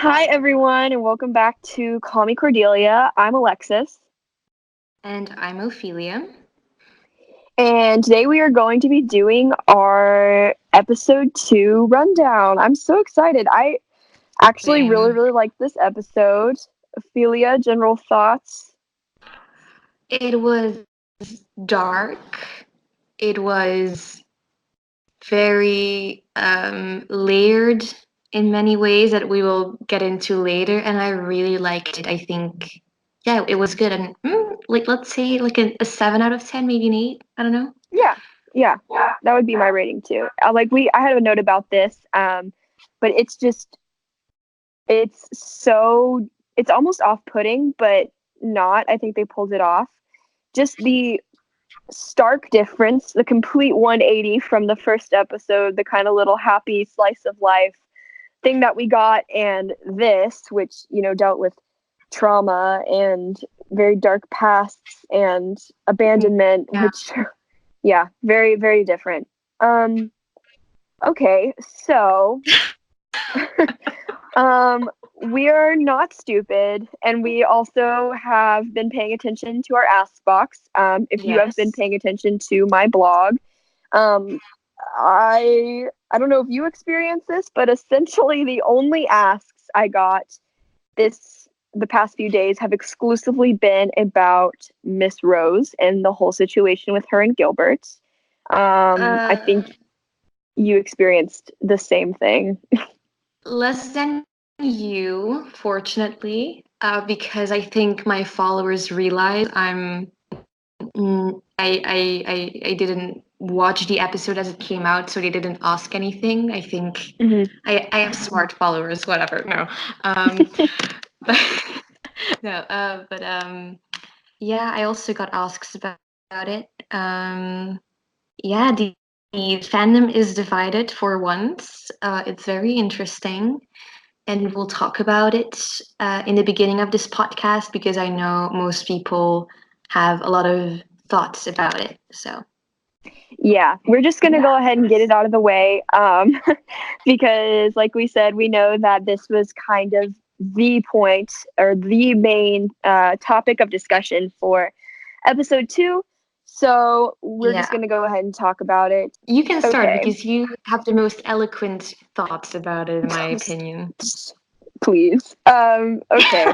Hi, everyone, and welcome back to Call Me Cordelia. I'm Alexis, And I'm Ophelia. and today we are going to be doing our episode 2 rundown. I'm so excited. I actually really, Same. really liked this episode. Ophelia, general thoughts? It was dark. It was very layered in many ways that we will get into later, and I really liked it. I think, yeah, it was good. And like, let's say like a 7 out of 10, maybe an 8. I don't know. Yeah, yeah, that would be my rating too. I had a note about this, but it's so, it's almost off-putting, but not. I think they pulled it off. Just the stark difference, the complete 180 from the first episode, the kind of little happy slice of life thing that we got, and this, which, dealt with trauma and very dark pasts and abandonment, Yeah. which, yeah, very, very different. Okay, so Um, we are not stupid, and we also have been paying attention to our Ask Box. If you have been Yes. paying attention to my blog, um, I don't know if you experienced this, but essentially the only asks I got the past few days have exclusively been about Miss Rose and the whole situation with her and Gilbert. I Uh, think you experienced the same thing. Less than you, fortunately, because I think my followers realize I didn't watch the episode as it came out, so they didn't ask anything. I think Mhm. I have smart followers, whatever. No, um, but no, yeah, I also got asks about it. Yeah, the fandom is divided for once. It's very interesting, and we'll talk about it in the beginning of this podcast because I know most people have a lot of thoughts about it. So, Yeah, we're just going to go ahead and get it out of the way because, like we said, we know that this was kind of the point or the main topic of discussion for episode 2. So we're just yeah, going to go ahead and talk about it. you can start Okay. because you have the most eloquent thoughts about it, in my opinion. Please. Okay.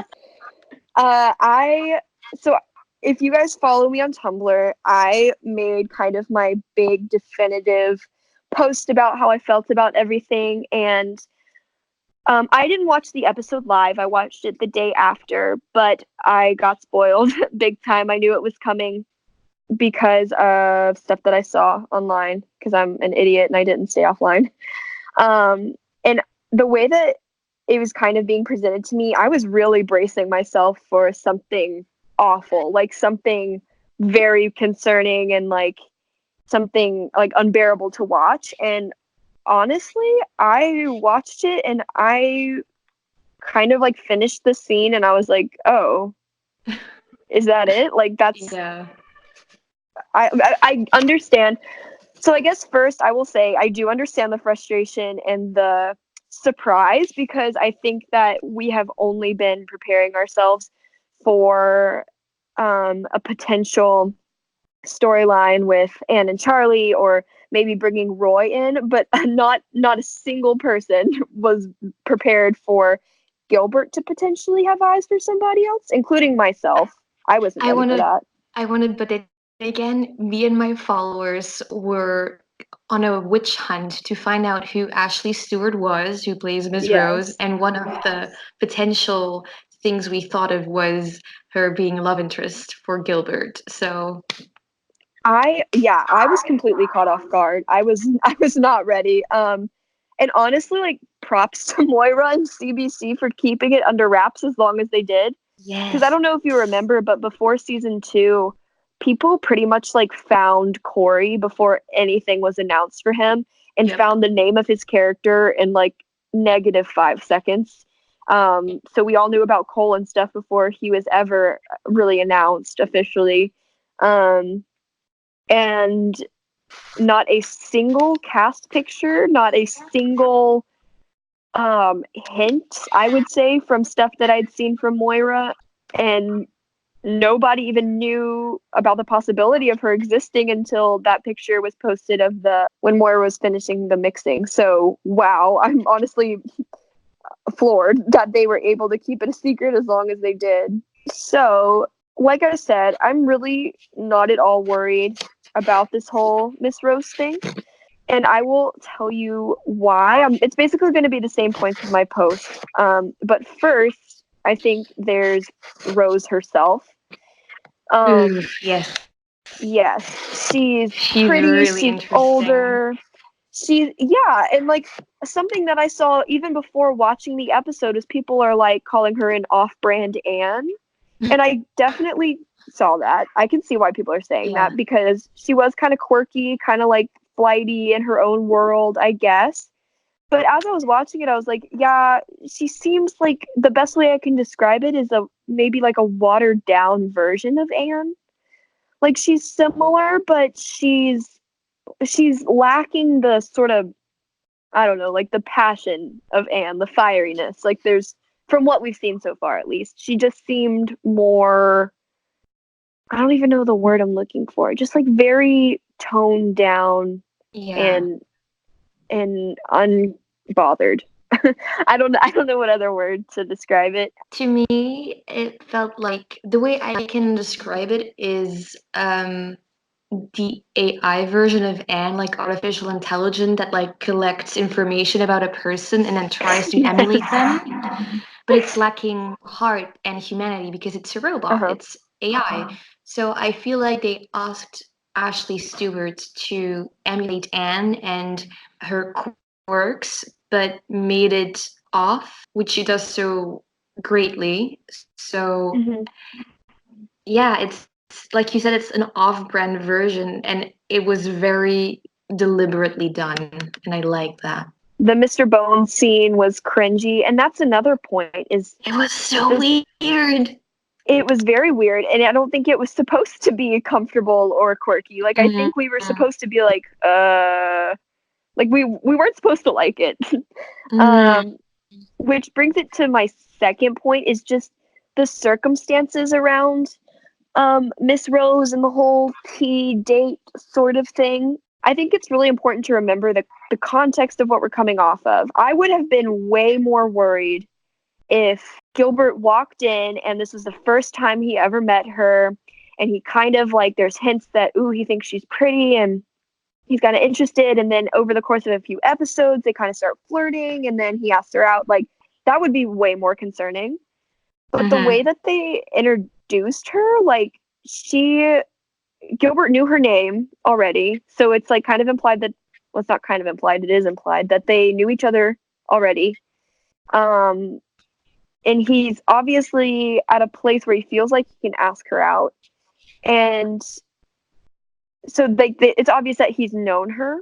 I so if you guys follow me on Tumblr, I made kind of my big definitive post about how I felt about everything, and I didn't watch the episode live. I watched it the day after, but I got spoiled big time. I knew it was coming because of stuff that I saw online because I'm an idiot and I didn't stay offline. And the way that it was kind of being presented to me, I was really bracing myself for something awful, like something very concerning and like something like unbearable to watch. And honestly, I watched it and I kind of like finished the scene and I was like, oh, is that it? Like that's Yeah. I understand. So I guess first I will say I do understand the frustration and the surprise because I think that we have only been preparing ourselves for a potential storyline with Anne and Charlie, or maybe bringing Roy in, but not a single person was prepared for Gilbert to potentially have eyes for somebody else, including myself. I wasn't I ready for wanted, that. but then again, me and my followers were on a witch hunt to find out who Ashley Stewart was, who plays Miss Rose, Yes. and one of the potential things we thought of was her being a love interest for Gilbert. So, I was completely caught off guard. I was not ready. And honestly, like props to Moira and CBC for keeping it under wraps as long as they did. Because I yes. don't know if you remember, but before season 2, people pretty much like found Corey before anything was announced for him and Yep. found the name of his character in like -5 seconds. So we all knew about Cole and stuff before he was ever really announced officially. And not a single cast picture, not a single hint, I would say, from stuff that I'd seen from Moira, and nobody even knew about the possibility of her existing until that picture was posted of the when Moira was finishing the mixing. So wow, I'm honestly floored that they were able to keep it a secret as long as they did. So, like I said, I'm really not at all worried about this whole Miss Rose thing. And I will tell you why. It's basically going to be the same points as my post. But first, I think there's Rose herself. Ooh, yes. Yes, she's She's pretty, really she's interesting. older. Yeah, and like something that I saw even before watching the episode is people are like calling her an off-brand Anne. And I definitely saw that. I can see why people are saying Yeah. that because she was kind of quirky, kind of like flighty in her own world, I guess. But as I was watching it, I was like, yeah, she seems like the best way I can describe it is a maybe like a watered down version of Anne. Like she's similar, but she's lacking the sort of, I don't know, like the passion of Anne, the fieriness. Like there's, from what we've seen so far at least, she just seemed more, I don't even know the word I'm looking for. Just like very toned down Yeah. and unbothered. I don't know what other word to describe it. To me, it felt like the way I can describe it is the AI version of Anne, like artificial intelligence that like collects information about a person and then tries to emulate them, Yes. but it's lacking heart and humanity because it's a robot, Uh-huh. it's AI. So I feel like they asked Ashley Stewart to emulate Anne and her quirks, but made it off, which she does so greatly. So Hmm. yeah, it's like you said, it's an off-brand version, and it was very deliberately done, and I like that. The Mr. Bones scene was cringy, and that's another point is It was so this weird. it was very weird, and I don't think it was supposed to be comfortable or quirky. Like I Mhm. think we were supposed to be like we weren't supposed to like it. Mhm. um which brings it to my second point is just the circumstances around Miss Rose and the whole tea date sort of thing. I think it's really important to remember the context of what we're coming off of. I would have been way more worried if Gilbert walked in and this was the first time he ever met her, and he kind of like there's hints that ooh he thinks she's pretty and he's kind of interested, and then over the course of a few episodes they kind of start flirting and then he asks her out. Like that would be way more concerning. But the way Mhm. that they introduced her, like she Gilbert knew her name already, so it's like kind of implied that, well, it's not kind of implied, it is implied that they knew each other already. Um, and he's obviously at a place where he feels like he can ask her out, and so like it's obvious that he's known her.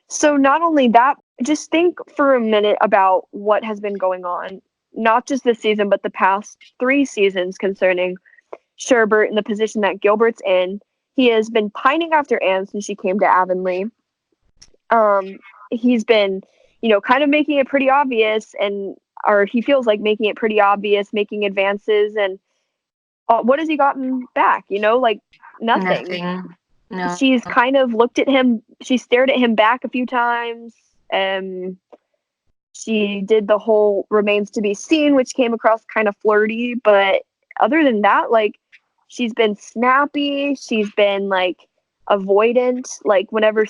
So not only that, just think for a minute about what has been going on, not just this season, but the past 3 seasons concerning Sherbert and the position that Gilbert's in. He has been pining after Anne since she came to Avonlea. He's been, kind of making it pretty obvious, and or he feels like making it pretty obvious, making advances, and what has he gotten back? Like nothing. Nothing. No. She's kind of looked at him. She stared at him back a few times. She did the whole remains to be seen, which came across kind of flirty. But other than that, like, she's been snappy. She's been like avoidant. Like, whenever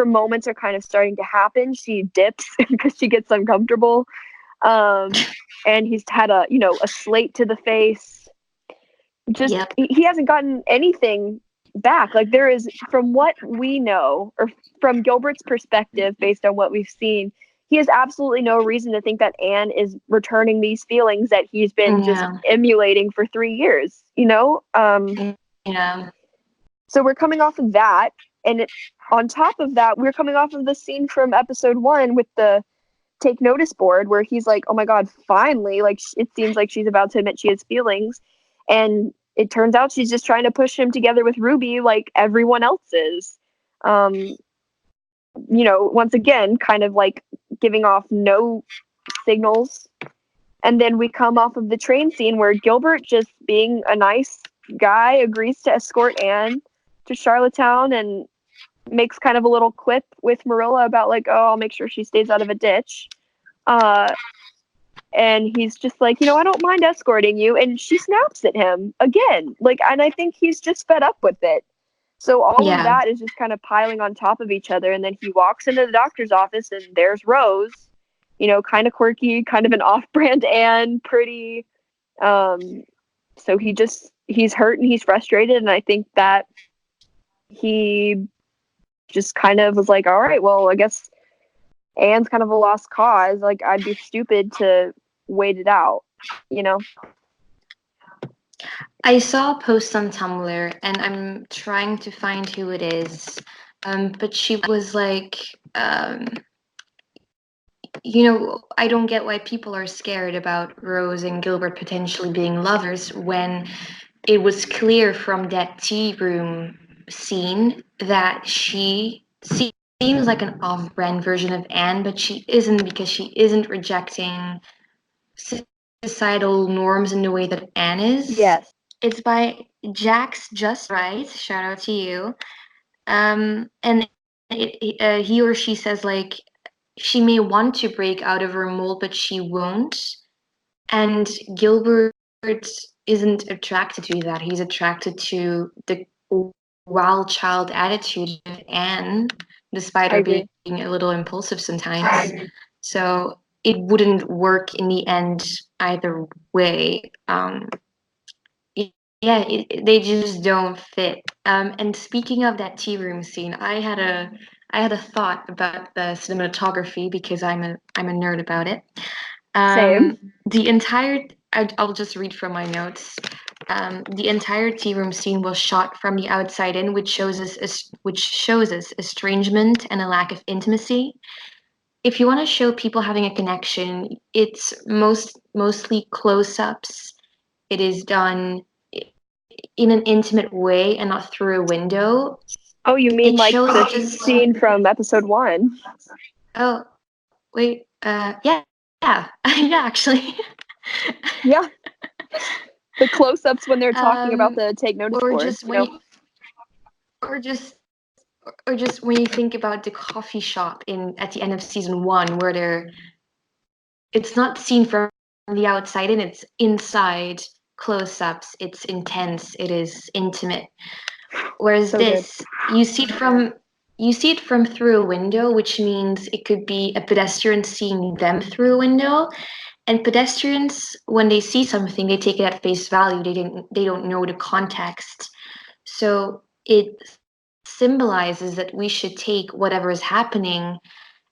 moments are kind of starting to happen, she dips because she gets uncomfortable. And he's had a slate to the face. Just, Yep. he hasn't gotten anything back. Like, there is, from what we know, or from Gilbert's perspective, based on what we've seen, he has absolutely no reason to think that Anne is returning these feelings that he's been just Yeah. emulating for 3 years, Yeah. so we're coming off of that, and on top of that, we're coming off of the scene from episode 1 with the take notice board where he's like, oh my god, finally, like it seems like she's about to admit she has feelings, and it turns out she's just trying to push him together with Ruby like everyone else is. um once again, kind of like giving off no signals. And then we come off of the train scene where Gilbert, just being a nice guy, agrees to escort Anne to Charlottetown and makes kind of a little quip with Marilla about like, oh, I'll make sure she stays out of a ditch. And he's just like, I don't mind escorting you. And she snaps at him again. Like, and I think he's just fed up with it. So all of Yeah. that is just kind of piling on top of each other. And then he walks into the doctor's office and there's Rose, kind of quirky, kind of an off-brand Anne, pretty. So he's hurt and he's frustrated. And I think that he just kind of was like, all right, well, I guess Anne's kind of a lost cause. Like, I'd be stupid to wait it out, I saw a post on Tumblr, and I'm trying to find who it is. But she was like, I don't get why people are scared about Rose and Gilbert potentially being lovers when it was clear from that tea room scene that she seems like an off-brand version of Anne, but she isn't, because she isn't rejecting societal norms in the way that Anne is. Yes. It's by Jack's Just Right. Shout out to you. And he or she says like she may want to break out of her mold, but she won't. And Gilbert isn't attracted to that. He's attracted to the wild child attitude of Anne, despite her being a little impulsive sometimes. So it wouldn't work in the end either way. They just don't fit. And speaking of that tea room scene, I had a thought about the cinematography because I'm a nerd about it. Same. The entire I'll just read from my notes. The entire tea room scene was shot from the outside in, which shows us estrangement and a lack of intimacy. If you want to show people having a connection, it's mostly close-ups. It is done in an intimate way and not through a window. Oh, you mean It like shows the just scene from episode 1? Oh, wait. Yeah, yeah, actually. Yeah. The close-ups when they're talking about um, the take notice or board, just when you, or just or just when you think about the coffee shop in at the end of season 1, where it's not seen from the outside and it's inside close-ups. It's intense. It is intimate. Whereas So good. this, you see it from through a window, which means it could be a pedestrian seeing them through a window. And pedestrians, when they see something, they take it at face value. They don't know the context. So it symbolizes that we should take whatever is happening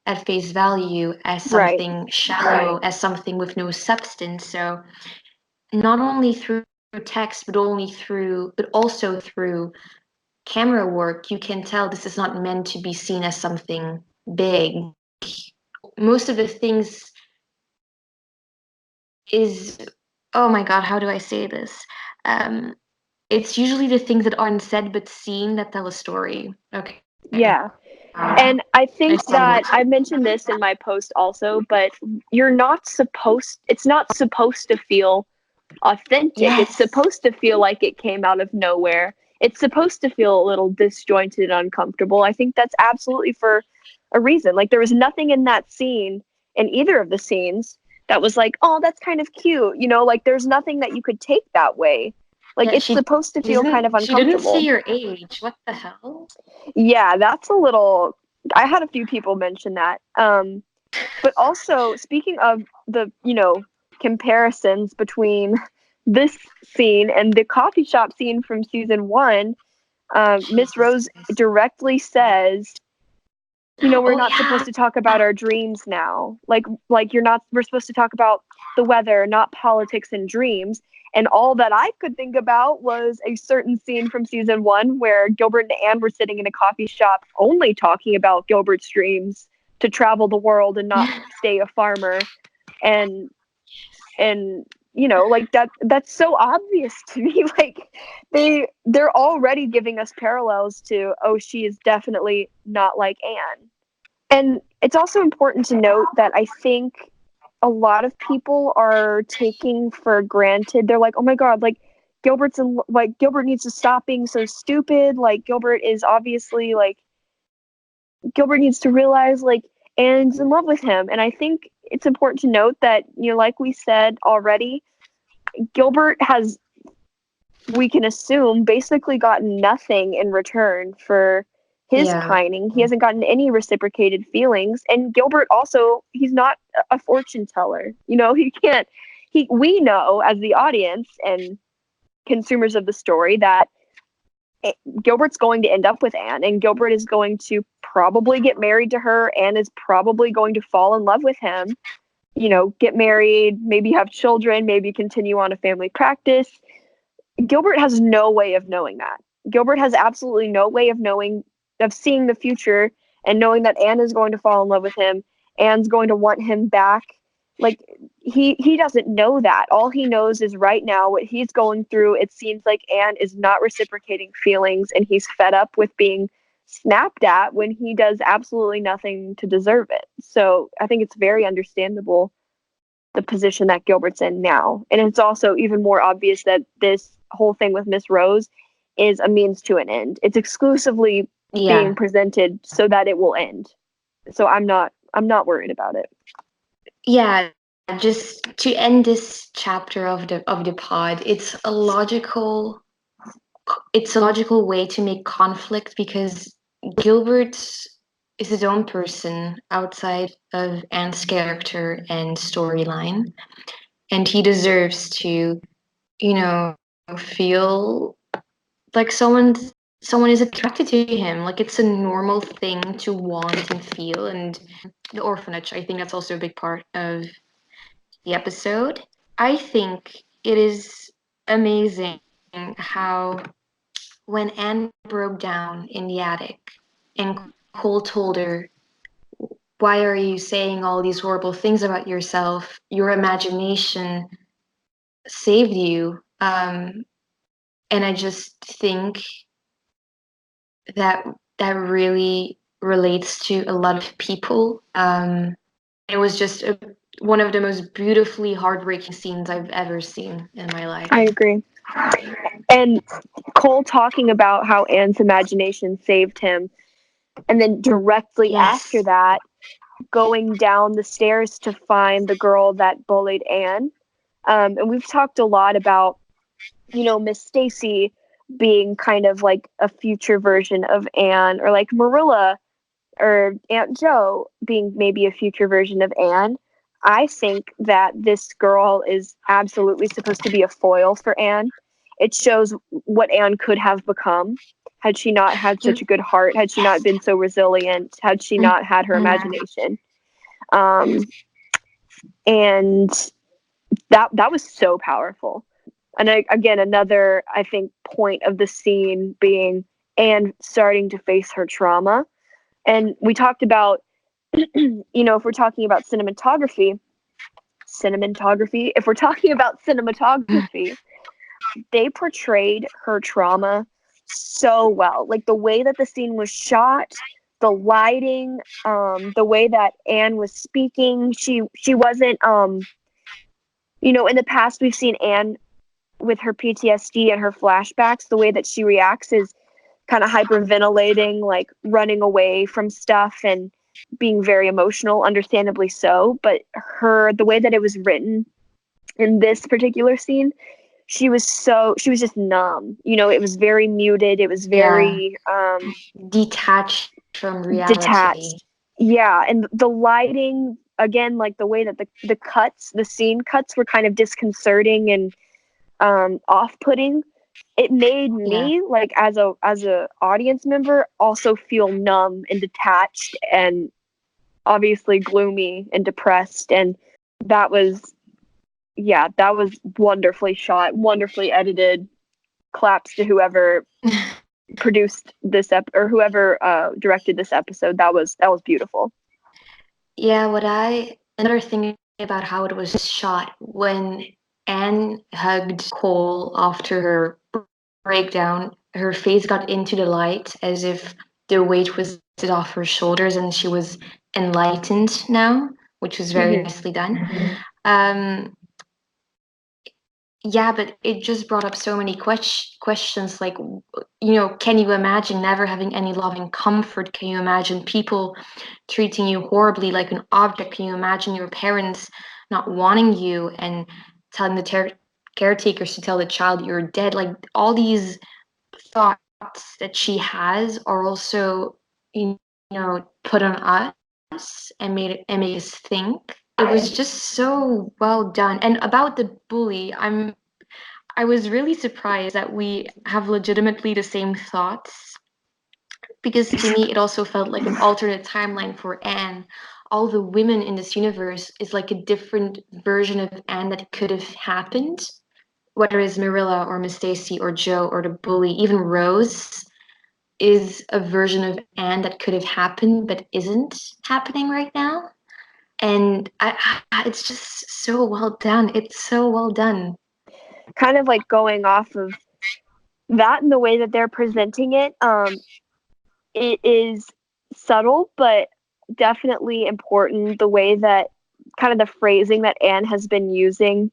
at face value as Right. something shallow, as something with no substance. So not only through text, but also through camera work, you can tell this is not meant to be seen as something big. Most of the things is, oh my god, how do I say this? It's usually the things that aren't said but seen that tell a story. Okay. Yeah. And I think that I mentioned this in my post also, but it's not supposed to feel authentic. Yes. It's supposed to feel like it came out of nowhere. It's supposed to feel a little disjointed and uncomfortable. I think that's absolutely for a reason. Like, there was nothing in that scene, in either of the scenes, that was like, oh, that's kind of cute. Like, there's nothing that you could take that way. Like, Yeah, it's supposed to feel kind of She didn't uncomfortable. say your age. What the hell? Yeah, that's a little. I had a few people mention that. But also, speaking of the, comparisons between this scene and the coffee shop scene from season 1, Miss Rose directly says, we're not supposed to talk about our dreams now. Like we're supposed to talk about the weather, not politics and dreams. And all that I could think about was a certain scene from season 1 where Gilbert and Anne were sitting in a coffee shop only talking about Gilbert's dreams to travel the world and not stay a farmer. And like that's so obvious to me. Like, they're already giving us parallels to, oh, she is definitely not like Anne. And it's also important to note that I think a lot of people are taking for granted. They're like, "Oh my god, like Gilbert needs to stop being so stupid. Like Gilbert is obviously like Gilbert needs to realize like Anne's in love with him." And I think it's important to note that, like we said already, Gilbert has, we can assume, basically gotten nothing in return for his Yeah. pining. He hasn't gotten any reciprocated feelings. And Gilbert also, he's not a fortune teller. He can't, we know as the audience and consumers of the story that Gilbert's going to end up with Anne, and Gilbert is going to probably get married to her. Anne is probably going to fall in love with him, get married, maybe have children, maybe continue on a family practice. Gilbert has no way of knowing that. Gilbert has absolutely no way of seeing the future and knowing that Anne is going to fall in love with him. Anne's going to want him back. Like he doesn't know that. All he knows is right now what he's going through. It seems like Anne is not reciprocating feelings, and he's fed up with being snapped at when he does absolutely nothing to deserve it. So I think it's very understandable the position that Gilbert's in now. And it's also even more obvious that this whole thing with Miss Rose is a means to an end. It's exclusively being Yeah. presented so that it will end. So I'm not worried about it. Yeah, just to end this chapter of the pod, it's a logical way to make conflict because Gilbert is his own person outside of Anne's character and storyline, and he deserves to, feel like someone is attracted to him. Like it's a normal thing to want and feel. And the orphanage, I think that's also a big part of the episode. I think it is amazing how when Anne broke down in the attic and Cole told her, "Why are you saying all these horrible things about yourself? Your imagination saved you." And I just think that that really relates to a lot of people. It was just one of the most beautifully heartbreaking scenes I've ever seen in my life. I agree. And Cole talking about how Anne's imagination saved him, and then directly after Yes. that, going down the stairs to find the girl that bullied Anne. And we've talked a lot about, Miss Stacy being kind of like a future version of Anne, or like Marilla or Aunt Jo being maybe a future version of Anne. I think that this girl is absolutely supposed to be a foil for Anne. It shows what Anne could have become had she not had such a good heart, had she not been so resilient, had she not had her Mhm. imagination. Um, and that was so powerful. And again, another, I think, point of the scene being Anne starting to face her trauma. And we talked about, if we're talking about if we're talking about cinematography, they portrayed her trauma so well. Like the way that the scene was shot, the lighting, the way that Anne was speaking. She wasn't, in the past we've seen Anne with her PTSD and her flashbacks. The way that she reacts is kind of hyperventilating, like running away from stuff and being very emotional, understandably so. But the way that it was written in this particular scene, she was just numb. It was very muted. It was Yeah. very Detached from reality. detached. Yeah, and the lighting, again, like the way that the scene cuts were kind of disconcerting and off-putting. It made Yeah. me, like, as a audience member, also feel numb and detached and obviously gloomy and depressed. And that was, yeah, that was wonderfully shot, wonderfully edited. Claps to whoever produced this or whoever directed this episode. That was beautiful. Yeah, another thing about how it was shot when Anne hugged Cole after her breakdown, her face got into the light as if the weight was lifted off her shoulders and she was enlightened now, which was very Mm-hmm. nicely done. Um, yeah, but it just brought up so many questions like, can you imagine never having any loving comfort? Can you imagine people treating you horribly like an object? Can you imagine your parents not wanting you and telling the caretakers to tell the child you're dead? Like all these thoughts that she has are also, put on us and make us think. It was just so well done. And about the bully, I was really surprised that we have legitimately the same thoughts because to me it also felt like an alternate timeline for Anne. All the women in this universe is like a different version of Anne that could have happened, whether it's Marilla or Miss Stacy or Joe or the bully, even Rose is a version of Anne that could have happened but isn't happening right now. And it's just so well done. It's so well done. Kind of like going off of that and the way that they're presenting it, it is subtle, but definitely important. The way that kind of the phrasing that Anne has been using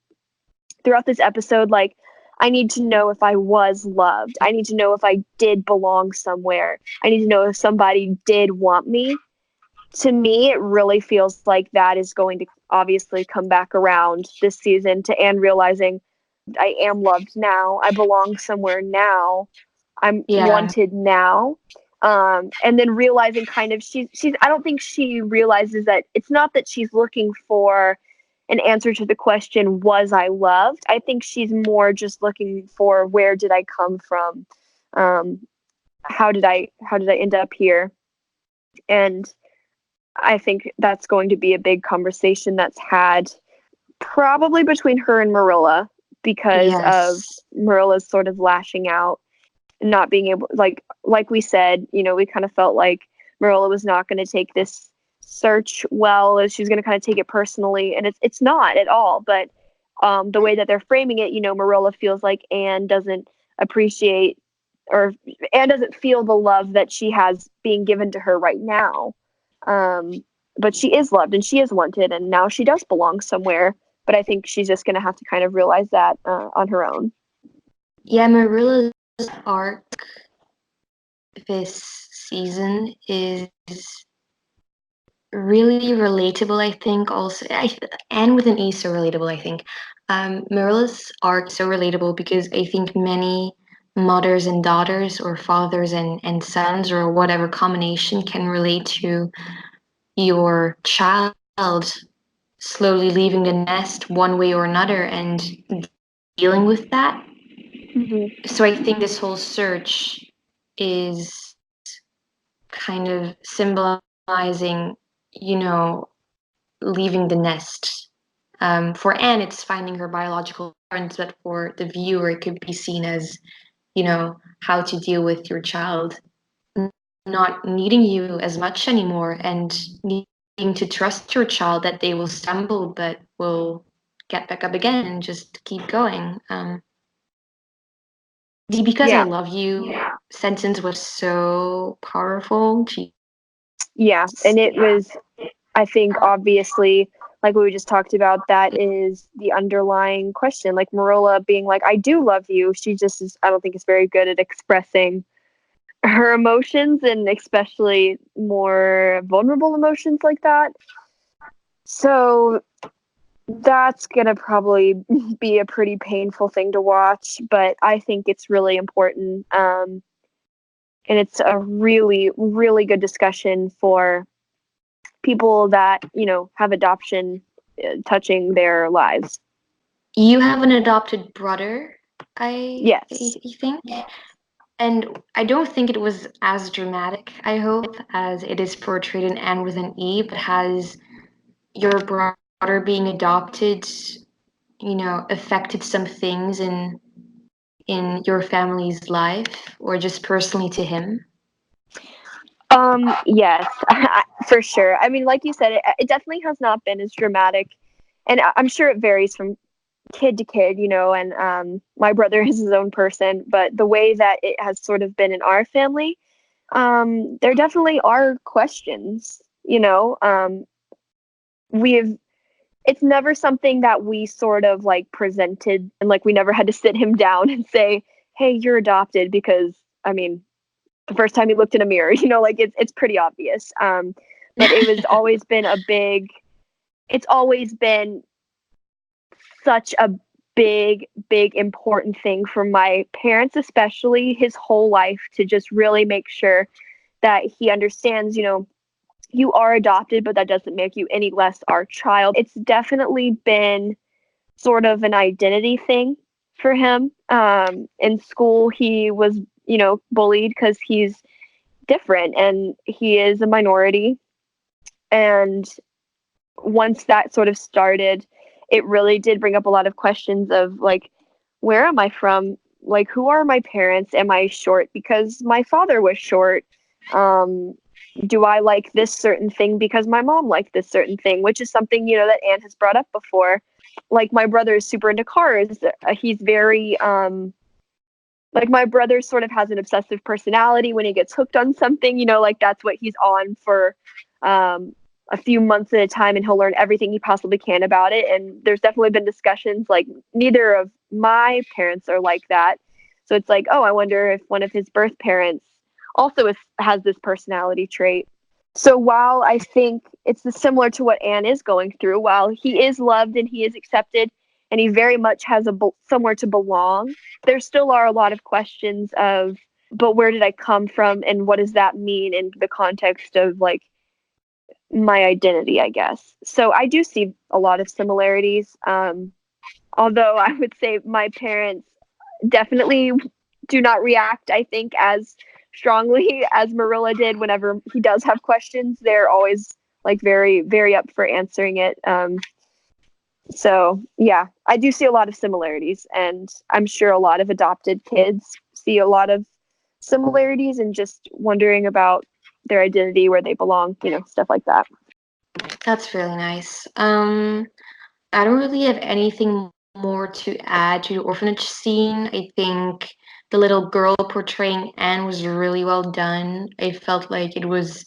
throughout this episode, like, I need to know if I was loved. I need to know if I did belong somewhere. I need to know if somebody did want me. To me, it really feels like that is going to obviously come back around this season to Anne realizing I am loved now. I belong somewhere now. I'm Yeah. wanted now. And then realizing kind of she's I don't think she realizes that it's not that she's looking for an answer to the question, was I loved? I think she's more just looking for, where did I come from? Um, how did I end up here? And I think that's going to be a big conversation that's had probably between her and Marilla, because of Yes. Marilla's sort of lashing out, not being able, like we said, we kind of felt like Marilla was not going to take this search well, as she was going to kind of take it personally, and it's not at all. But the way that they're framing it, Marilla feels like Anne doesn't appreciate, or Anne doesn't feel the love that she has being given to her right now. But she is loved and she is wanted, and now she does belong somewhere. But I think she's just going to have to kind of realize that on her own. Yeah, Marilla's arc this season is really relatable, I think. Also, and with an E, so relatable, I think. Marilla's arc so relatable because I think many mothers and daughters, or fathers and sons, or whatever combination, can relate to your child slowly leaving the nest one way or another and dealing with that. Mm-hmm. So I think this whole search is kind of symbolizing, leaving the nest. For Anne, it's finding her biological parents, but for the viewer, it could be seen as, how to deal with your child not needing you as much anymore and needing to trust your child that they will stumble but will get back up again and just keep going. The "because I Yeah. love you" sentence was so powerful. Yeah. And it was, I think, obviously, like we just talked about, that is the underlying question. Like Marilla being like, I do love you. She just is, I don't think, is very good at expressing her emotions, and especially more vulnerable emotions like that. So that's going to probably be a pretty painful thing to watch, but I think it's really important. And it's a really, really good discussion for people that, have adoption touching their lives. You have an adopted brother, I Yes. think, and I don't think it was as dramatic, I hope, as it is portrayed in Anne with an E, but has your brother being adopted, affected some things in your family's life, or just personally to him? Yes, for sure. I mean, like you said, it definitely has not been as dramatic, and I'm sure it varies from kid to kid, and my brother is his own person, but the way that it has sort of been in our family, There definitely are questions, you know. We've It's never something that we sort of like presented, and like we never had to sit him down and say, "Hey, you're adopted," because I mean, the first time he looked in a mirror, like it's pretty obvious. But it was always been a big. It's always been such a big important thing for my parents, especially his whole life, to just really make sure that he understands, you are adopted, but that doesn't make you any less our child. It's definitely been sort of an identity thing for him. In school, he was, bullied because he's different and he is a minority. And once that sort of started, it really did bring up a lot of questions of like, where am I from? Like, who are my parents? Am I short because my father was short? Um, do I like this certain thing because my mom liked this certain thing, which is something, that Anne has brought up before. Like, my brother is super into cars. He's very, like, my brother sort of has an obsessive personality. When he gets hooked on something, like that's what he's on for um, a few months at a time, and he'll learn everything he possibly can about it. And there's definitely been discussions like neither of my parents are like that. So it's like, oh, I wonder if one of his birth parents also has this personality trait. So while I think it's similar to what Anne is going through, while he is loved and he is accepted and he very much has somewhere to belong, there still are a lot of questions of, but where did I come from and what does that mean in the context of like my identity, I guess. So I do see a lot of similarities. Although I would say my parents definitely do not react, I think, as strongly as Marilla did whenever he does have questions. They're always like very, very up for answering it. So yeah, I do see a lot of similarities, and I'm sure a lot of adopted kids see a lot of similarities and just wondering about their identity, where they belong, stuff like that. That's really nice. I don't really have anything more to add to the orphanage scene. I think the little girl portraying Anne was really well done. I felt like it was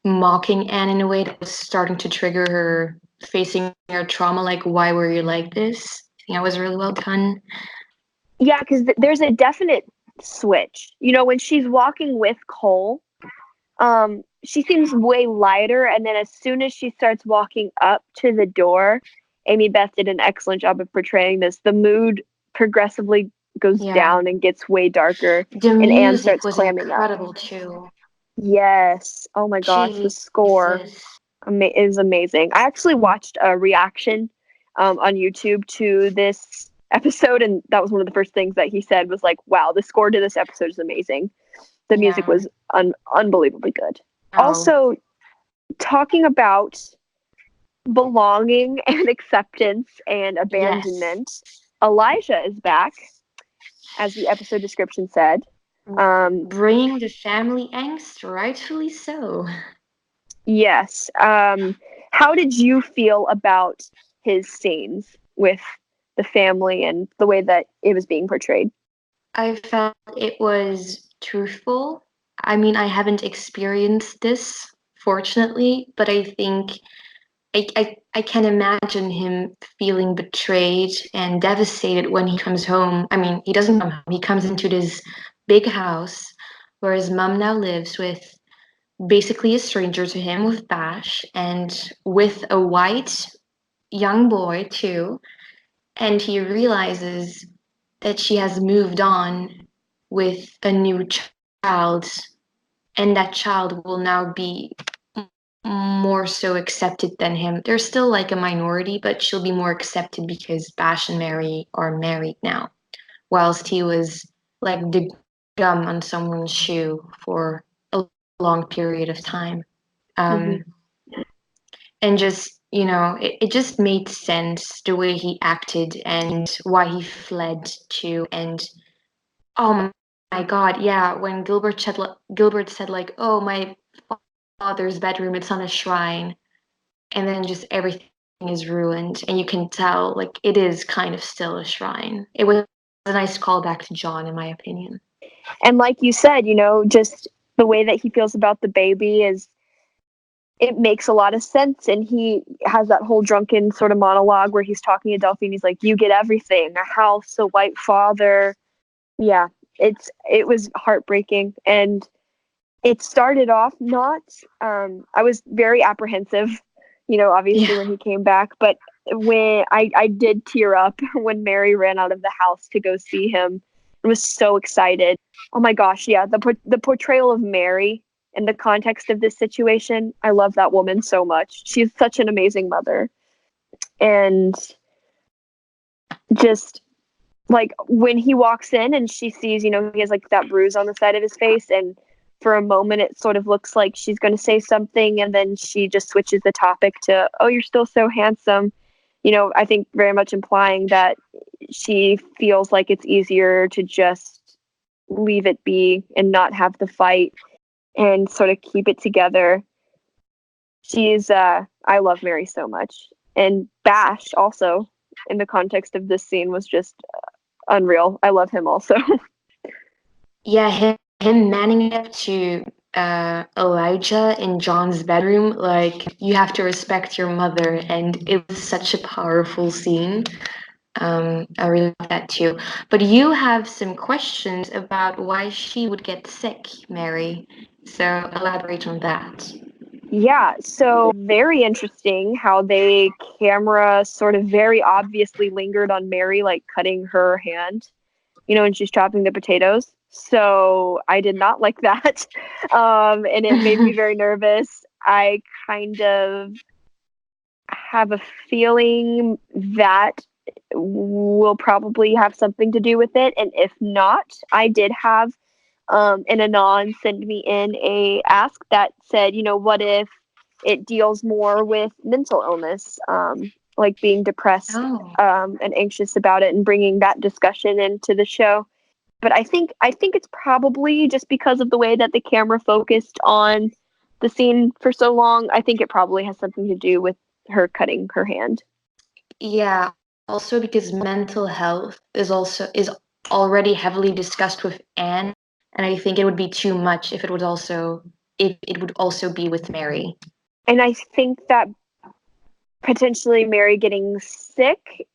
mocking Anne in a way that was starting to trigger her facing her trauma, like, why were you like this? I think that was really well done. Yeah, because there's a definite switch. When she's walking with Cole, she seems way lighter, and then as soon as she starts walking up to the door, Amy Beth did an excellent job of portraying this. The mood progressively goes Yeah. down and gets way darker, The and Anne music starts was clamming up. incredible too. Yes. Oh my gosh, the score Jesus. is amazing. I actually watched a reaction on YouTube to this episode, and that was one of the first things that he said was like, "Wow, the score to this episode is amazing. The music Yeah. was unbelievably good." Oh, Also, talking about belonging and acceptance and yes. abandonment, Elijah is back, as the episode description said. Um, Bringing the family angst, rightfully so. yes. How did you feel about his scenes with the family and the way that it was being portrayed? I felt it was truthful. I mean, I haven't experienced this, fortunately, but I think I can imagine him feeling betrayed and devastated when he comes home. I mean, he doesn't come home, he comes into this big house where his mom now lives with basically a stranger to him with Bash and with a white young boy too. And he realizes that she has moved on with a new child, and that child will now be more so accepted than him. They're still like a minority, but she'll be more accepted because Bash and Mary are married now, whilst he was like the gum on someone's shoe for a long period of time. Mm-hmm. Um, and just, it just made sense the way he acted and why he fled to. And oh my God, yeah, when Gilbert said like, "Oh, my father's bedroom, it's on a shrine," and then just everything is ruined, and you can tell like it is kind of still a shrine. It was a nice callback to John, in my opinion. And like you said, just the way that he feels about the baby is, it makes a lot of sense. And he has that whole drunken sort of monologue where he's talking to Delphine. He's like, you get everything, a house, a white father. Yeah, it was heartbreaking. And it started off not, I was very apprehensive, obviously Yeah. when he came back, but when I did tear up when Mary ran out of the house to go see him. I was so excited. Oh my gosh, yeah, the portrayal of Mary in the context of this situation, I love that woman so much. She's such an amazing mother. And just like when he walks in and she sees, he has like that bruise on the side of his face, and for a moment it sort of looks like she's going to say something, and then she just switches the topic to, oh, you're still so handsome. I think very much implying that she feels like it's easier to just leave it be and not have the fight and sort of keep it together. I love Mary so much. And Bash also, in the context of this scene, was just unreal. I love him also. Yeah, him manning up to Elijah in John's bedroom, like, you have to respect your mother, and it was such a powerful scene. I really like that too. But you have some questions about why she would get sick, Mary. So elaborate on that. Yeah, so very interesting how they camera sort of very obviously lingered on Mary, like cutting her hand, when she's chopping the potatoes. So I did not like that. And it made me very nervous. I kind of have a feeling that will probably have something to do with it. And if not, I did have an anon send me in a ask that said, what if it deals more with mental illness, like being depressed Oh. and anxious about it, and bringing that discussion into the show. But I think it's probably just because of the way that the camera focused on the scene for so long. I think it probably has something to do with her cutting her hand. Yeah, also because mental health is already heavily discussed with Anne, and I think it would be too much if it would also be with Mary. And I think that potentially Mary getting sick,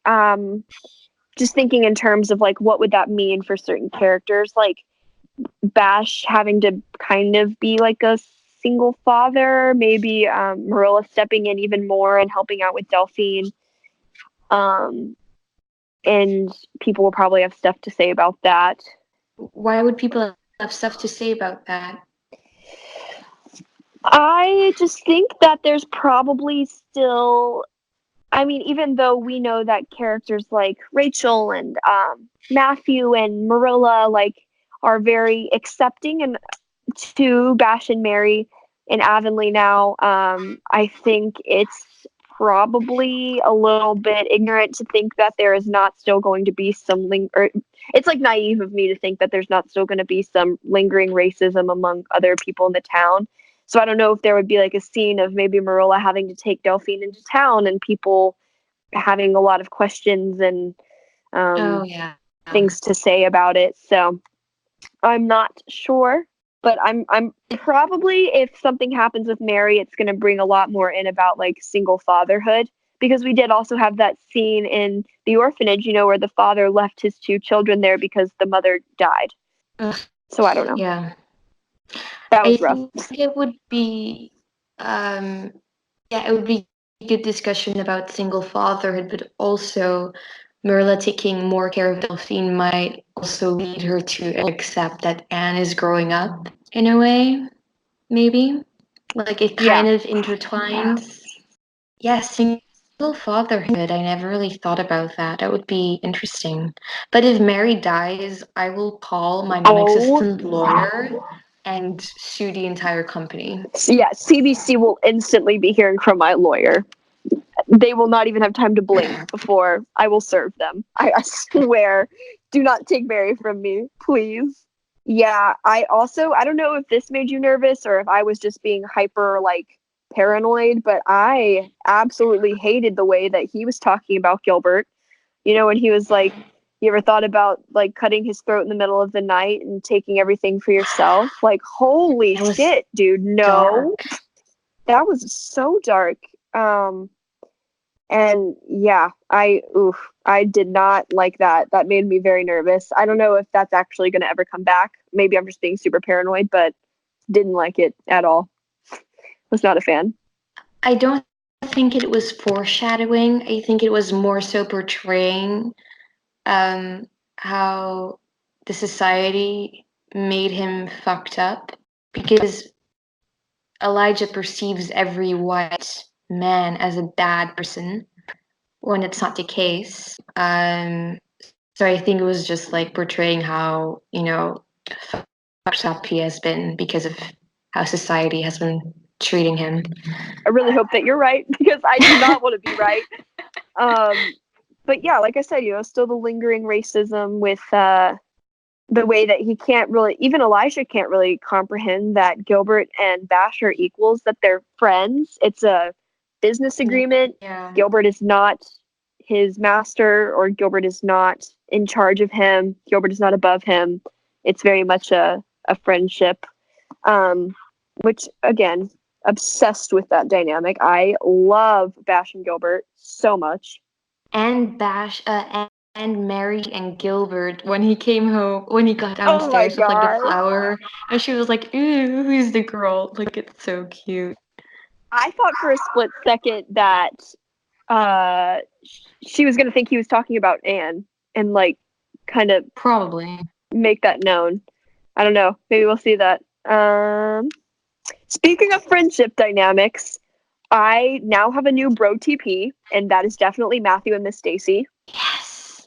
just thinking in terms of like what would that mean for certain characters, like Bash having to kind of be like a single father, maybe Marilla stepping in even more and helping out with Delphine. Um, and people will probably have stuff to say about that. Why would people have stuff to say about that? I just think that there's probably still, I mean, even though we know that characters like Rachel and Matthew and Marilla like are very accepting and to Bash and Mary in Avonlea now, I think it's probably a little bit ignorant to think that there is not still going to be some it's like naive of me to think that there's not still going to be some lingering racism among other people in the town. So I don't know if there would be like a scene of maybe Marilla having to take Delphine into town and people having a lot of questions and Oh um, yeah. things to say about it. So I'm not sure, but I'm probably, if something happens with Mary, it's going to bring a lot more in about like single fatherhood, because we did also have that scene in the orphanage, where the father left his two children there because the mother died. Ugh, So I don't know. yeah. That I was rough. think it would be um yeah, it would be good discussion about single fatherhood, but also Marilla taking more care of Delphine might also lead her to accept that Anne is growing up in a way, maybe. Like it Yeah. kind of intertwines. Yeah, single fatherhood. I never really thought about that. That would be interesting. But if Mary dies, I will call my Oh, non-existent lawyer and sue the entire company. yeah. CBC will instantly be hearing from my lawyer. They will not even have time to blink before I will serve them. I swear. Do not take Mary from me, please. Yeah, I don't know if this made you nervous or if I was just being hyper like paranoid, but I absolutely hated the way that he was talking about Gilbert. When he was like, You ever thought about like cutting his throat in the middle of the night and taking everything for yourself? Like, holy That was shit, dude, no. dark. That was so dark. And yeah, I did not like that. That made me very nervous. I don't know if that's actually going to ever come back. Maybe I'm just being super paranoid, but didn't like it at all. Was not a fan. I don't think it was foreshadowing. I think it was more so portraying how the society made him fucked up because Elijah perceives every white man as a bad person when it's not the case. So I think it was just like portraying how, fucked up he has been because of how society has been treating him. I really hope that you're right because I do not want to be right. But yeah, like I said, still the lingering racism with the way that he can't really, even Elijah can't really comprehend that Gilbert and Bash are equals, that they're friends. It's a business agreement. Yeah. Gilbert is not his master, or Gilbert is not in charge of him. Gilbert is not above him. It's very much a friendship, which, again, obsessed with that dynamic. I love Bash and Gilbert so much. And Bash, and Mary and Gilbert when he came home, when he got Oh my downstairs with like the god. flower, and she was like, "Ooh, who's the girl?" Like it's so cute. I thought for a split second that uh she was going to think he was talking about Anne and like kind of Probably. make that known. I don't know. Maybe we'll see that. Speaking of friendship dynamics, I now have a new bro TP, and that is definitely Matthew and Miss Stacy. Yes.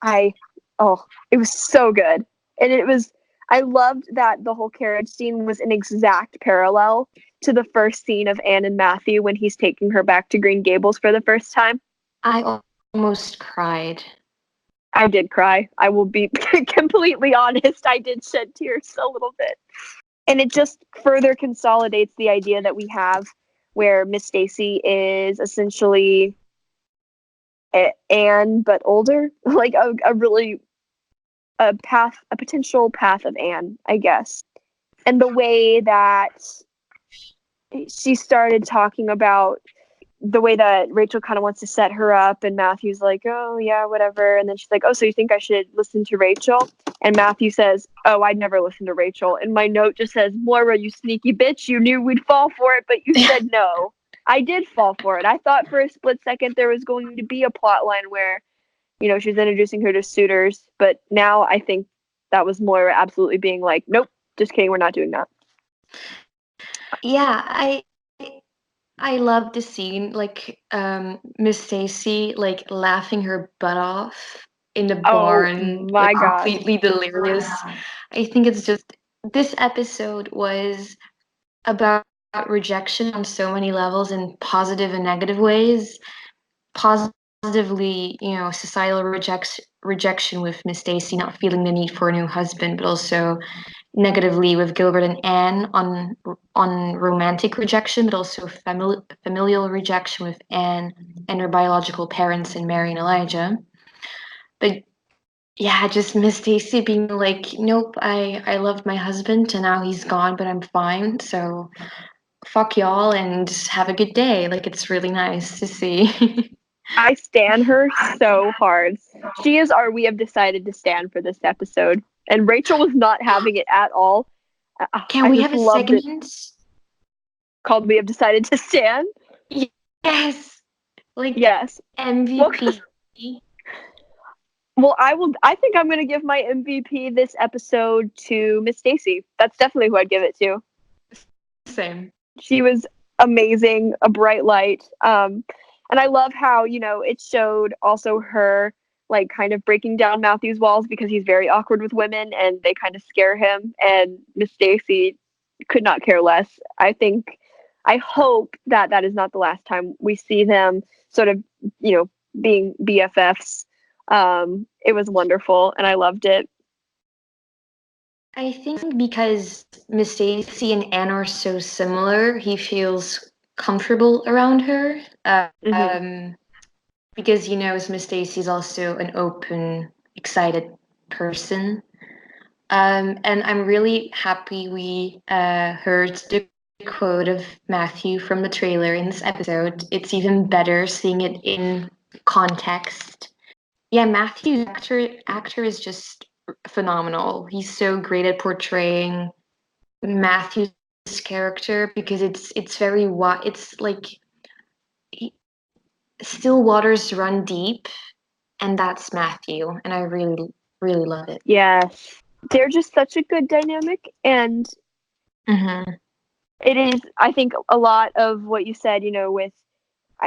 I oh, it was so good. And I loved that the whole carriage scene was an exact parallel to the first scene of Anne and Matthew when he's taking her back to Green Gables for the first time. I almost cried. I did cry. I will be completely honest. I did shed tears a little bit. And it just further consolidates the idea that we have where Miss Stacy is essentially Anne but older, like a really a potential path of Anne, I guess. And the way that she started talking about the way that Rachel kind of wants to set her up, and Matthew's like, oh yeah, whatever. And then she's like, oh, so you think I should listen to Rachel? And Matthew says, oh, I'd never listen to Rachel. And my note just says, Moira, you sneaky bitch, you knew we'd fall for it, but you said no. I did fall for it. I thought for a split second there was going to be a plot line where, she's introducing her to suitors, but now I think that was Moira absolutely being like, nope, just kidding, we're not doing that. Yeah, I love the scene, like Miss Stacy like laughing her butt off in the Oh barn, my like god. completely delirious. I think it's just this episode was about rejection on so many levels in positive and negative ways. Positively, societal rejection with Miss Stacy not feeling the need for a new husband, but also negatively with Gilbert and Anne on romantic rejection, but also familial rejection with Anne and her biological parents and Mary and Elijah. But yeah, just Miss Stacy being like, nope, I loved my husband and now he's gone, but I'm fine. So fuck y'all and have a good day. Like it's really nice to see. I stan her so hard. She is our we have decided to stand for this episode. And Rachel was not having it at all. Can I we just have a loved it. segment? Called We Have Decided to Stand. Yes, like Yes. Well, MVP. well, I think I'm gonna give my MVP this episode to Miss Stacy. That's definitely who I'd give it to. Same. She was amazing, a bright light. And I love how, it showed also her like kind of breaking down Matthew's walls because he's very awkward with women and they kind of scare him. And Miss Stacy could not care less. I hope that that is not the last time we see them sort of, being BFFs. It was wonderful and I loved it. I think because Miss Stacy and Anne are so similar, he feels comfortable around her. Hmm. Because he knows Miss Stacy's also an open excited person. And I'm really happy we heard the quote of Matthew from the trailer in this episode. It's even better seeing it in context. Yeah, Matthew's actor is just phenomenal. He's so great at portraying Matthew's character because it's very it's like he, still waters run deep, and that's Matthew, and I really love it. Yes. They're just such a good dynamic, and Mm-hmm. it is, I think, a lot of what you said, with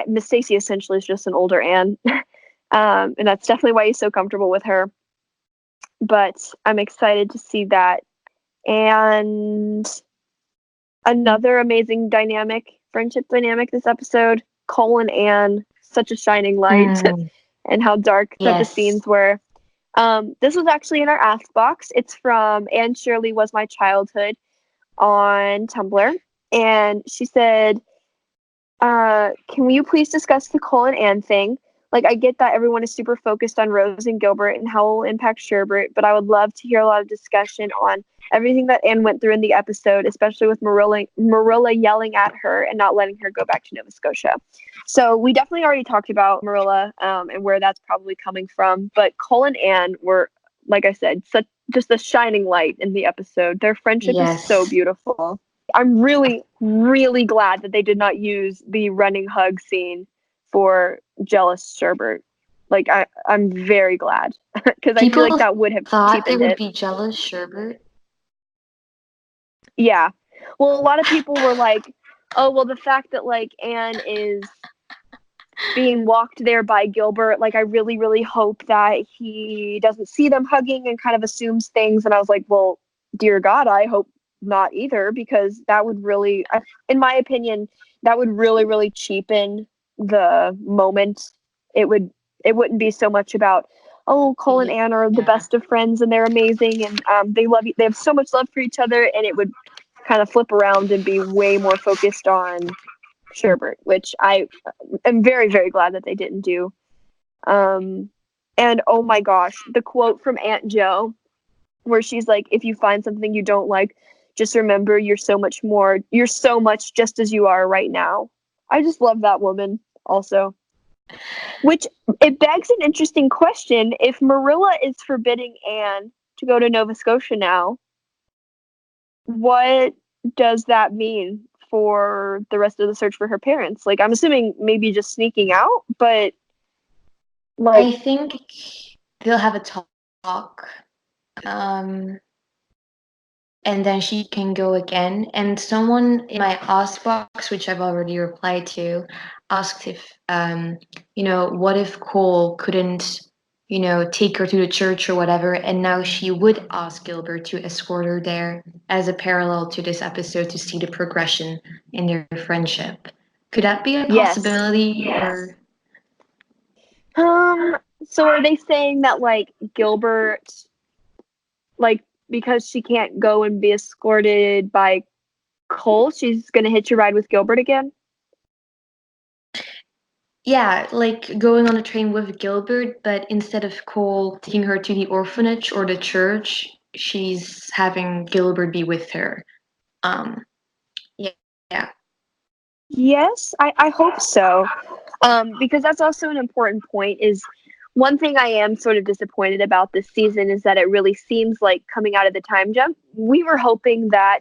Miss Stacy essentially is just an older Anne. And that's definitely why he's so comfortable with her. But I'm excited to see that. And another amazing friendship dynamic this episode, Cole and Anne, such a shining light, and how dark that the Yes. scenes were. This was actually in our Ask box. It's from Anne Shirley Was My Childhood on Tumblr. And she said, can you please discuss the Cole and Anne thing? Like, I get that everyone is super focused on Rose and Gilbert and how it will impact Sherbert, but I would love to hear a lot of discussion on everything that Anne went through in the episode, especially with Marilla yelling at her and not letting her go back to Nova Scotia. So we definitely already talked about Marilla and where that's probably coming from, but Cole and Anne were, like I said, just a shining light in the episode. Their friendship is so beautiful. I'm really, really glad that they did not use the running hug scene for jealous Sherbert. Like, I'm very glad because I feel like that would have thought they cheapened would it. be jealous Sherbert. Yeah. Well, a lot of people were like, oh, well, the fact that like Anne is being walked there by Gilbert, like I really, really hope that he doesn't see them hugging and kind of assumes things. And I was like, well, dear God, I hope not either, because that would really, in my opinion, that would really, really cheapen the moment. It wouldn't be so much about, oh, Cole and Anne are the best of friends and they're amazing and they have so much love for each other, and it would kind of flip around and be way more focused on Sherbert, which I am very, very glad that they didn't do. And oh my gosh, the quote from Aunt Jo, where she's like, if you find something you don't like, just remember you're so much just as you are right now. I just love that woman also. Which, it begs an interesting question. If Marilla is forbidding Anne to go to Nova Scotia now, what does that mean for the rest of the search for her parents? Like, I'm assuming maybe just sneaking out, but like, I think they'll have a talk. And then she can go again. And someone in my ask box, which I've already replied to, asked if, what if Cole couldn't, take her to the church or whatever, and now she would ask Gilbert to escort her there as a parallel to this episode to see the progression in their friendship. Could that be a possibility? Yes. So are they saying that like Gilbert, like, because she can't go and be escorted by Cole, she's gonna hitch a ride with Gilbert again? Yeah, like going on a train with Gilbert, but instead of Cole taking her to the orphanage or the church, she's having Gilbert be with her. Um, yeah, yeah. Yes, I hope so. Because that's also an important point. Is one thing I am sort of disappointed about this season is that it really seems like coming out of the time jump, we were hoping that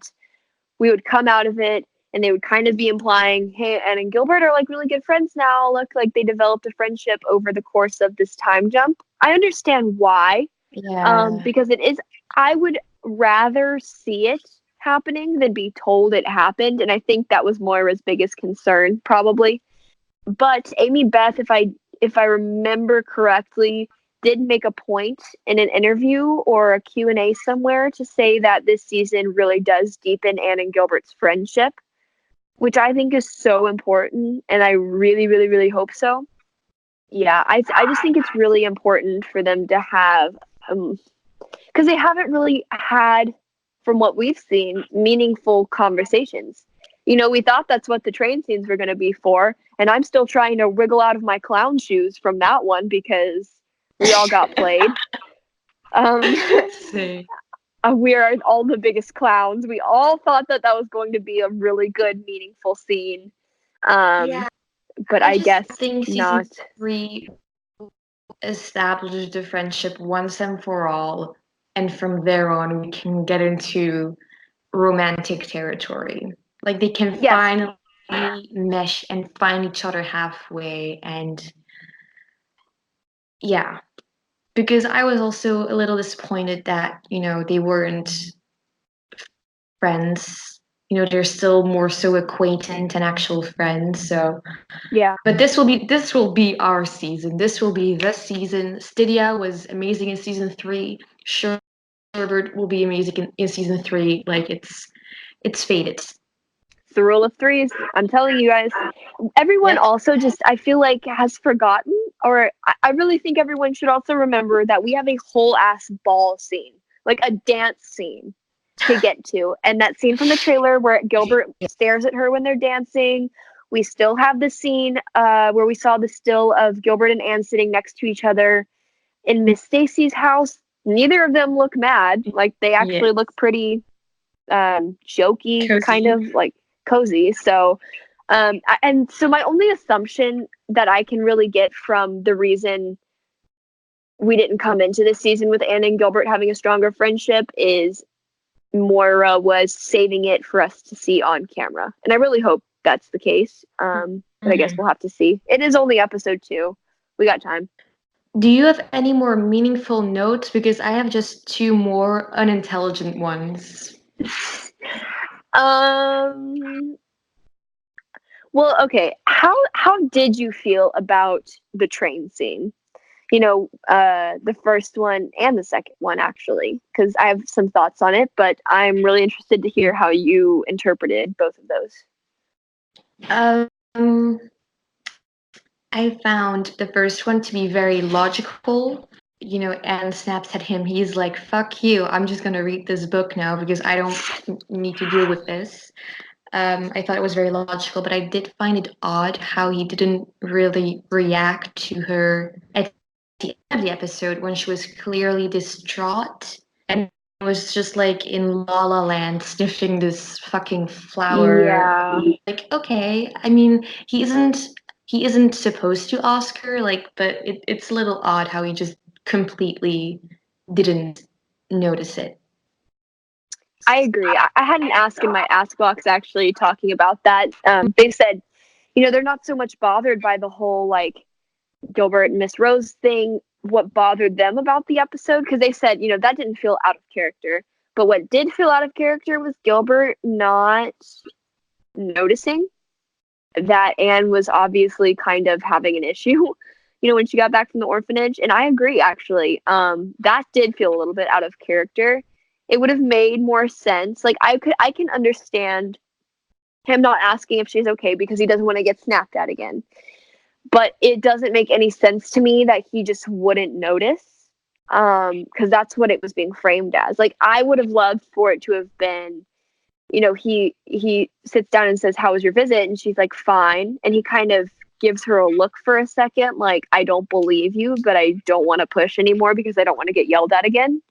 we would come out of it and they would kind of be implying, hey, Anne and Gilbert are like really good friends now. Look, like they developed a friendship over the course of this time jump. I understand why, Yeah. because I would rather see it happening than be told it happened. And I think that was Moira's biggest concern, probably. But Amy Beth, if I remember correctly, did make a point in an interview or a Q&A somewhere to say that this season really does deepen Anne and Gilbert's friendship, which I think is so important, and I really, really, really hope so. Yeah, I just think it's really important for them to have, because they haven't really had, from what we've seen, meaningful conversations. We thought that's what the train scenes were going to be for, and I'm still trying to wriggle out of my clown shoes from that one because we all got played. Um, See. we are all the biggest clowns. We all thought that that was going to be a really good, meaningful scene. Um, Yeah, but I I just guess think not. season three establishes the friendship once and for all, and from there on we can get into romantic territory. Like they can Yes, finally mesh and find each other halfway, and yeah, because I was also a little disappointed that they weren't friends. They're still more so acquaintance and actual friends. So, yeah. but this will be our season. This will be the season. Stydia was amazing in season 3. Sherbert will be amazing in season 3. Like it's fated. It's the rule of threes. I'm telling you guys. Everyone Yep. also just, I feel like, has forgotten, or I really think everyone should also remember that we have a whole ass ball scene, like a dance scene to get to. And that scene from the trailer where Gilbert stares at her when they're dancing. We still have the scene where we saw the still of Gilbert and Anne sitting next to each other in Miss Stacy's house. Neither of them look mad. Like, they Yeah. actually look pretty jokey, kind Cozy. of like cozy. So, and so my only assumption that I can really get from the reason we didn't come into this season with Anne and Gilbert having a stronger friendship is Moira was saving it for us to see on camera. And I really hope that's the case. But I guess Mhm. we'll have to see. It is only episode 2. We got time. Do you have any more meaningful notes? Because I have just two more unintelligent ones. um well, okay. How did you feel about the train scene? The first one and the second one, actually, because I have some thoughts on it, but I'm really interested to hear how you interpreted both of those. Um, I found the first one to be very logical. Anne snaps at him. He's like, "Fuck you! I'm just gonna read this book now because I don't need to deal with this." I thought it was very logical, but I did find it odd how he didn't really react to her at the end of the episode when she was clearly distraught and was just like in La La Land sniffing this fucking flower. Yeah, Like, okay, I mean, he isn't supposed to ask her, like, but it's a little odd how he just completely didn't notice it. I agree. I had an ask in my ask box actually talking about that. They said, they're not so much bothered by the whole like Gilbert and Miss Rose thing. What bothered them about the episode, because they said, that didn't feel out of character. But what did feel out of character was Gilbert not noticing that Anne was obviously kind of having an issue, when she got back from the orphanage. And I agree, actually. That did feel a little bit out of character. It would have made more sense. Like I can understand him not asking if she's okay because he doesn't want to get snapped at again. But it doesn't make any sense to me that he just wouldn't notice. Because that's what it was being framed as. Like I would have loved for it to have been, he sits down and says, "How was your visit?" And she's like, "Fine." And he kind of gives her a look for a second, like, "I don't believe you, but I don't want to push anymore because I don't want to get yelled at again."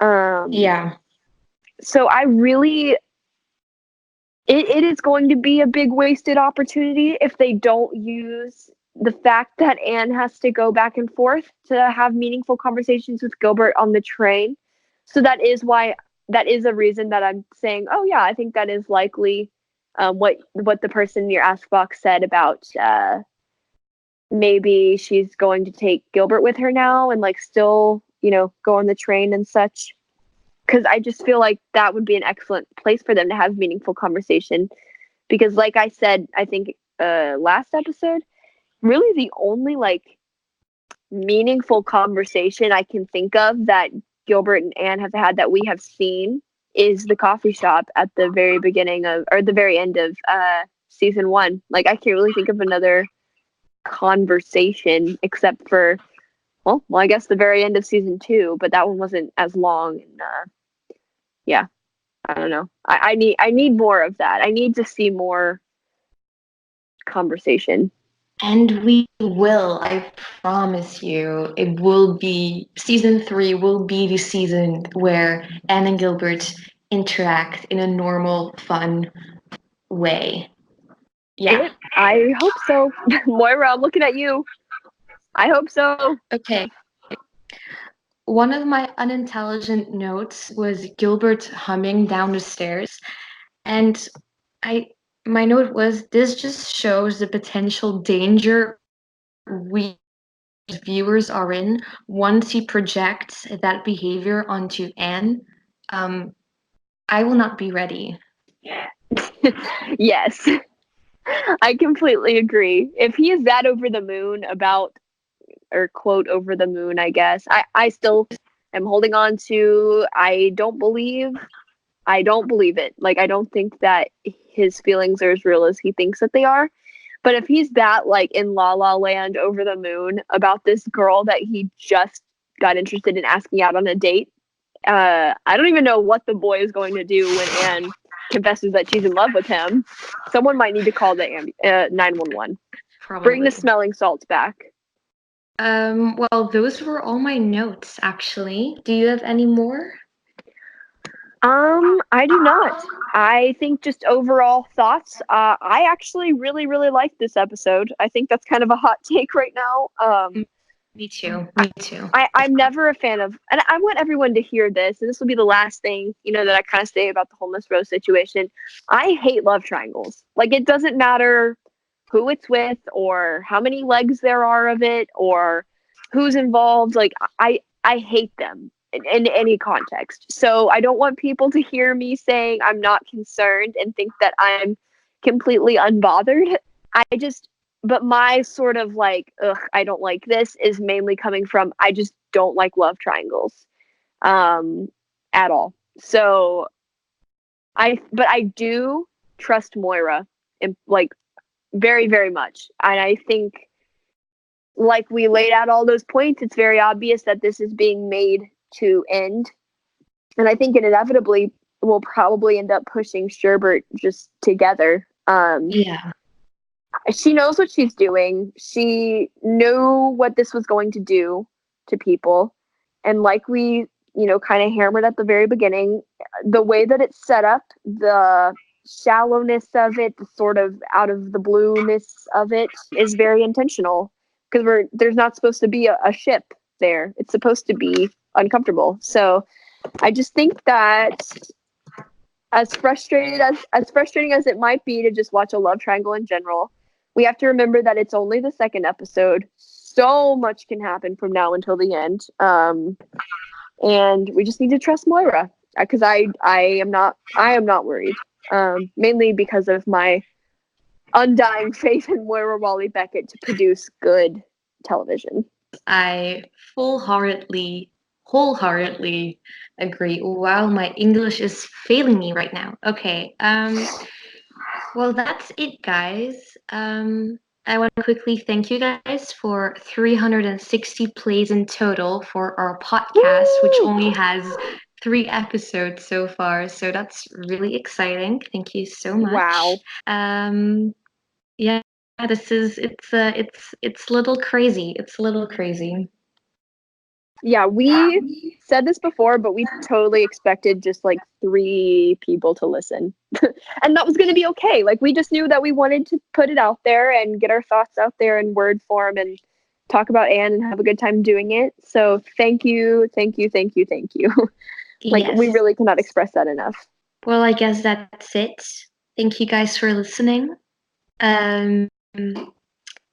Um, Yeah. so I really, it is going to be a big wasted opportunity if they don't use the fact that Anne has to go back and forth to have meaningful conversations with Gilbert on the train. So that is a reason that I'm saying, oh yeah, I think that is likely what the person in your ask box said about maybe she's going to take Gilbert with her now and like still, go on the train and such. Because I just feel like that would be an excellent place for them to have meaningful conversation. Because like I said, I think last episode, really the only like meaningful conversation I can think of that Gilbert and Anne have had that we have seen is the coffee shop at the very beginning of, or the very end of season 1. Like I can't really think of another conversation except for, well, I guess the very end of season 2, but that one wasn't as long. And yeah, I don't know. I need more of that. I need to see more conversation. And we will, I promise you, it will be season 3 will be the season where Anne and Gilbert interact in a normal, fun way. Yeah. I hope so. Moira, I'm looking at you. I hope so. Okay. One of my unintelligent notes was Gilbert humming down the stairs, and I my note was this just shows the potential danger we viewers are in once he projects that behavior onto Anne. Um, I will not be ready. Yes, I completely agree. If he is that over the moon about, or quote, over the moon, I guess, I still am holding on to, I don't believe it. Like, I don't think that his feelings are as real as he thinks that they are. But if he's that, like, in La La Land over the moon about this girl that he just got interested in asking out on a date, I don't even know what the boy is going to do when Anne confesses that she's in love with him. Someone might need to call the 911. Bring the Probably. smelling salts back. Well, those were all my notes, actually. Do you have any more? I do not. I think just overall thoughts. I actually really, really liked this episode. I think that's kind of a hot take right now. Me too. Me too. I'm never a fan of, and I want everyone to hear this, and this will be the last thing, that I kind of say about the homeless Rose situation. I hate love triangles. Like, it doesn't matter who it's with or how many legs there are of it or who's involved. Like, I hate them in any context. So I don't want people to hear me saying I'm not concerned and think that I'm completely unbothered. I just but my sort of like, ugh, I don't like this is mainly coming from I just don't like love triangles um, at all. So but I do trust Moira in, like, very, very much. And I think, like we laid out all those points, it's very obvious that this is being made to end. And I think it inevitably will probably end up pushing Sherbert just together. Yeah. She knows what she's doing. She knew what this was going to do to people. And like we, kind of hammered at the very beginning, the way that it's set up, the shallowness of it, the sort of out of the blueness of it is very intentional because there's not supposed to be a ship there. It's supposed to be uncomfortable. So I just think that as frustrating as it might be to just watch a love triangle in general, we have to remember that it's only the second episode. So much can happen from now until the end, and we just need to trust Moira because I am not worried. Mainly because of my undying faith in Moira Wally Beckett to produce good television. I wholeheartedly agree. Wow, my English is failing me right now. Okay. Well, that's it, guys. I want to quickly thank you guys for 360 plays in total for our podcast, which Woo! only has 3 episodes so far. So that's really exciting. Thank you so much. Wow. Yeah, it's a little crazy. It's a little crazy. Yeah, we said this before, but we totally expected just like 3 people to listen. And that was going to be okay. Like, we just knew that we wanted to put it out there and get our thoughts out there in word form and talk about Anne and have a good time doing it. So thank you, thank you, thank you, thank you. Like, we Yes. really cannot express that enough. Well, I guess that's it. Thank you guys for listening. Um,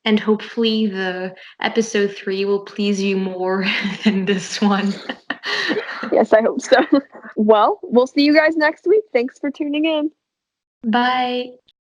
and hopefully the episode 3 will please you more than this one. Yes, I hope so. Well, we'll see you guys next week. Thanks for tuning in. Bye.